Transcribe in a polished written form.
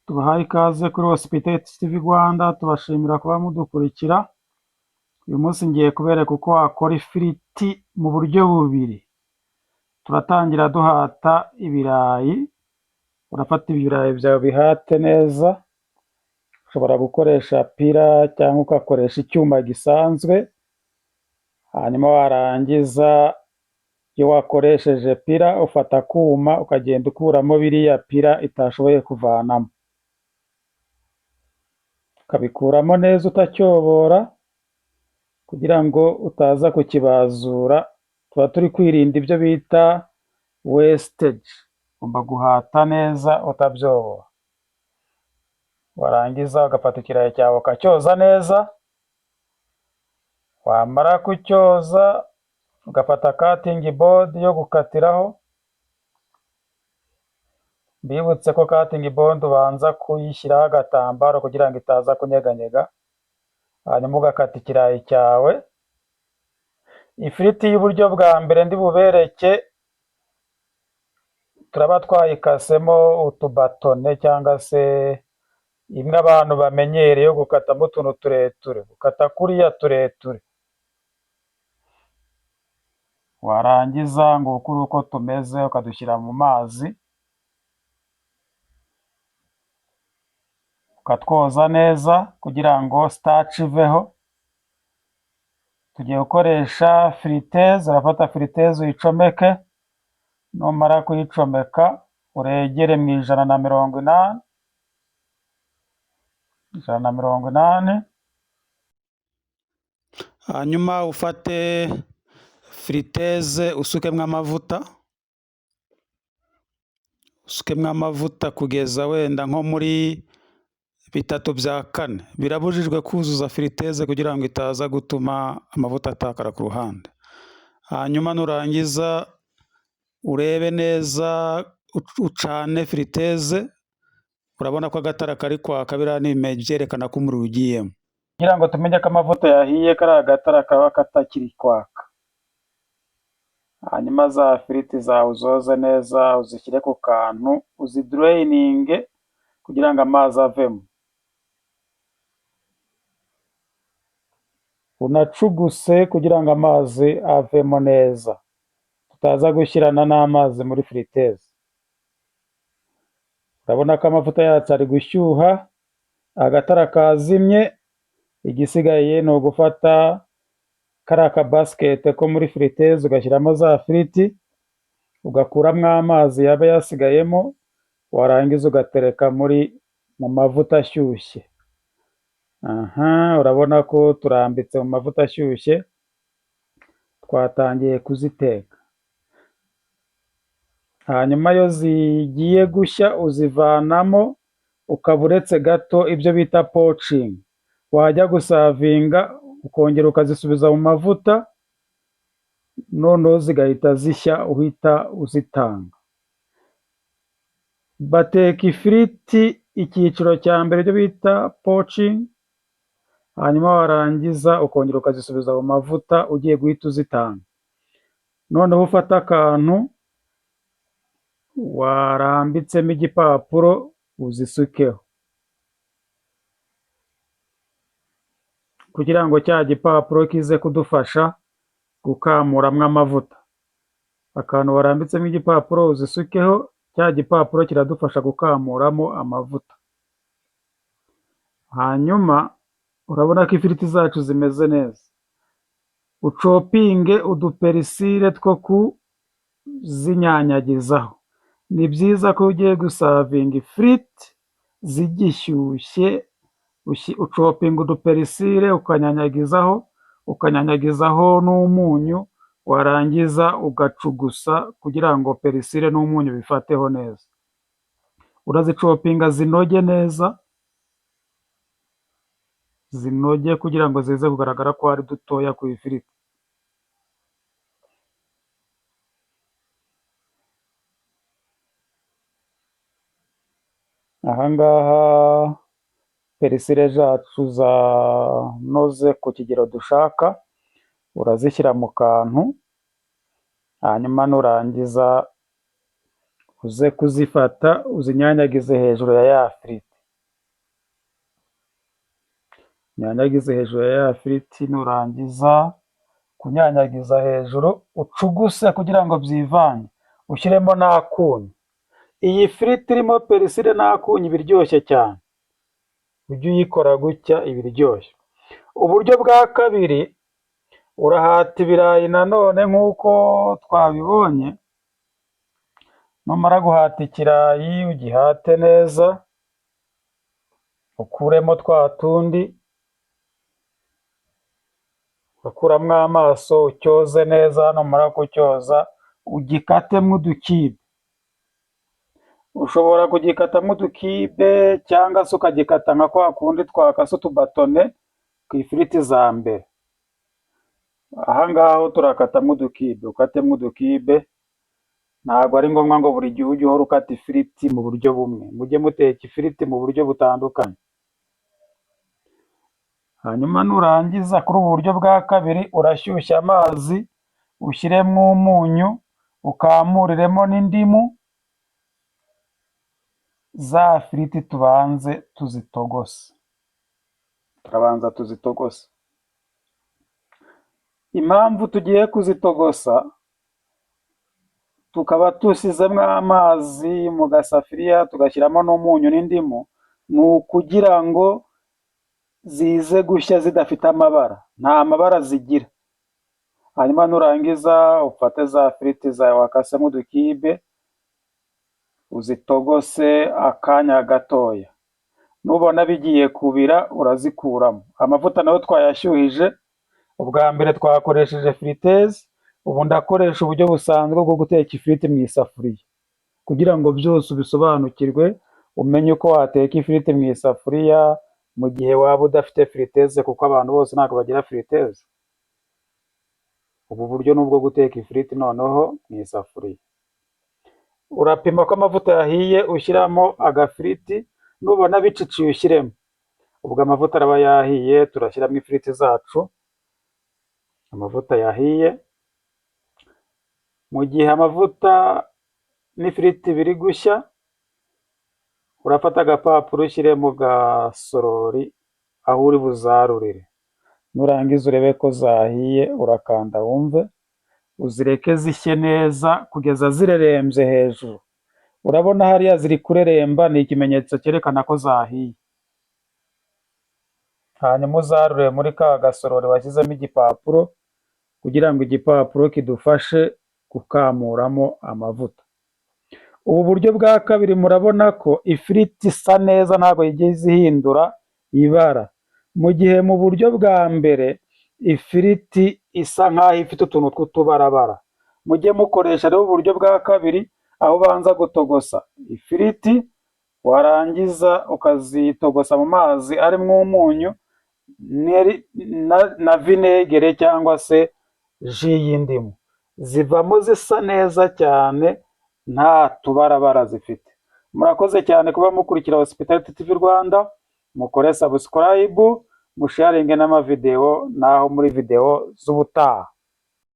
Tubahaye ikaze kuri Hospitality TV Rwanda, tubashimira kuba mudukurikira. Uyu munsi ngiye kubereka uko wakora ifiriti mu buryo bubiri. Turatangira duhata ibirayi. Urafata ibirayi byawe bihate neza. Ushobora gukoresha pira cyangwa ugakoresha icyuma gisanzwe. Hanyuma warangiza, iyo wakoresheje pira ufata akuma ukagenda ukuramo biriya pira itashoboye kuvanamo. Ukabikuramo neza utacyobora kugira ngo utaza kukibazura. Tuba turi kwirinda ibyo bita wastage. Ugomba guhata neza utabyobora. Warangiza ugafata ikirayi cyawe ukacyoza neza. Wamara kucyoza ugafata cutting board yo gukatiraho. Mbibutse ko cutting board ubanza kuyishyiraho agatambaro kugira ngo itaza kunyeganyega. Hanyuma ugakata ikirayi cyawe. Ifiriti y'uburyo bwa mbere ndi bubereke, turaba twayikasemo utubatone cyangwa se imwe abantu bamenyereye yo gukatamo utuntu tureture. Gukata kuriya tureture. Warangiza ngo ukure uko tumeze ukadushyira mu mazi. Ukatwoza neza kugira ngo starch iveho. Tugiye gukoresha friteze. Urafata friteze uyicomeke. Numara kuyicomeka uregere mu 180. 180. Hanyuma ufate friteze usukemwo amavuta. Usukemwo amavuta kugeza wenda nko muri 3/4. Birabujijwe kuzuza friteze kugira ngo itaza gutuma amavuta atakara ku ruhande. Hanyuma nurangiza urebe neza, ucane friteze. Urabona ko agatara kari kwaka, biriya ni byerekana ko umuriro ugiyemo. Kugira ngo tumenye ko amavuta yahiye, kariya agatara kaba katakiri kwaka. Hanyuma za firiti zawe uzoze neza, uzishyire ku kantu, uzidrayininge kugira ngo amazi avemo. Unacuguse kugira ngo amazi avemo neza, tutaza gushyirana n'amazi muri friteze. Urabona ko amavuta yacu ari gushyuha, agatara kazimye. Igisigaye ni ugufata kariya kabasikete ko muri friteze ugashyiramo za firiti, ugakuramo amazi yaba yasigayemo, warangiza ugatereka mu mavuta ashyushye. Urabona ko turambitse mu mavuta ashyushye, twatangiye kuziteka. Hanyuma iyo zigiye gushya uzivanamo, ukaba uretse gato, ibyo bita poaching. Wajya gusavinga ukongera ukazisubiza mu mavuta, noneho zigahita zishya uhita uzitanga. Bateka ifiriti icyiciro cya mbere, ibyo bita poaching. Hanyuma warangiza ukongera ukazisubiza mu mavuta ugiye guhita uzitanga. Noneho ufata akantu warambitsemo igipapuro uzisukeho, kugira ngo cya gipapuro kize kudufasha gukamuramo amavuta. Akantu warambitsemo igipapuro uzisukeho, cya gipapuro kiradufasha gukamuramo amavuta. Hanyuma urabona ko ifiriti zacu zimeze neza. Ucopinge uduperisire two kuzinyanyagizaho. Ni byiza ko ugiye gusavinga ifiriti zigishyushye, ucopinga uduperisire ukanyanyagizaho n'umunyu, warangiza ugacugusa kugira ngo perisire n'umunyu bifateho neza. Urazicopinga zinoge neza, zinoge kugira ngo zize kugaragara ko ari dutoya ku ifiriti. Ahangaha perisire zacu zanoze ku kigero dushaka, urazishyira mu kantu. Hanyuma nurangiza uze kuzifata uzinyanyagize hejuru ya ya firiti. unyanyagize hejuru ya ya firiti, nurangiza kunyanyagiza hejuru ucuguse kugira ngo byivange, ushyiremo n'akunyu. Iyi firiti irimo perisile n'akunyu iba iryoshye cyane, ujye uyikora gutya iba iryoshye. Uburyo bwa kabiri, urahata ibirayi nanone nk'uko twabibonye, numara guhata ikirayi ugihate neza, ukuremo twa tundi, ukuramo amaso, ucyoze neza, numara kucyoza ugikatemo udukibe. Ushobora kugikatamo udukibe cyangwa se ukagikata nka kwa kundi twakase utubatone ku ifiriti za mbere. Aha ngaho turakatamo udukibe, ukatemo udukibe, ntabwo ari ngombwa ngo buri gihe ujye uhora ukata ifiriti mu buryo bumwe, mujye muteka ifiriti mu buryo butandukanye. Hanyuma nurangiza kuri ubu buryo bwa kabiri, urashyushya amazi, ushyiremo umunyu, ukamuriremo n'indimu, za firiti tubanze tuzitogose. Turabanza tuzitogose. Impamvu tugiye kuzitogosa, tukaba dushyizemo amazi mu gasafuriya, tugashyiramo n'umunyu n'indimu, ni ukugira ngo zize gushya zidafite amabara, nta mabara zigira. Hanyuma nurangiza ufate za firiti zawe wakasemo udukibe, uzitogose akanya gatoya. Nubona bigiye kubira urazikuramo. Amavuta nayo twayashyuhije, ubwa mbere twakoresheje firiteze, ubu ndakoresha uburyo busanzwe bwo guteka ifiriti mu isafuriya, kugira ngo byose ubisobanukirwe, umenye uko wateka ifiriti mu isafuriya mu gihe waba udafite firiteze, kuko abantu bose ntabwo bagira firiteze. Ubu buryo ni ubwo guteka ifiriti noneho mu isafuriya. Urapima ko amavuta yahiye, ushyiramo agafiriti, nubona biciciye ushyiremo. Ubwo amavuta araba yahiye, turashyiramo ifiriti zacu, amavuta yahiye. Mu gihe amavuta n'ifiriti biri gushya, urafata agapapuro ushyire mu gasorori aho uri buzarurire. Nurangiza urebe ko zahiye, urakanda wumve, uzireke zishye neza kugeza zirerembye hejuru. Urabona hariya ziri kureremba, ni ikimenyetso cyerekana ko zahiye. Hanyuma uzarure muri ka gasorori washyizemo igipapuro, kugira ngo igipapuro kidufashe gukamuramo amavuta. Ubu buryo bwa kabiri murabona ko ifiriti isa neza, ntabwo yigeze ihindura ibara. Mu gihe mu buryo bwa mbere ifiriti isa nk'aho ifite utuntu tw'utubarabara. Mujye mukoresha rero uburyo bwa kabiri, aho ubanza gutogosa ifiriti, warangiza ukazitogosa mu mazi arimo umunyu na vinegere cyangwa se ji y'indimu. Zivamo zisa neza cyane, nta tubarabara zifite. Murakoze cyane kuba mukurikira Hospitality TV Rwanda, mukore subscribe, musharinge n'amavideo, naho muri video z'ubutaha.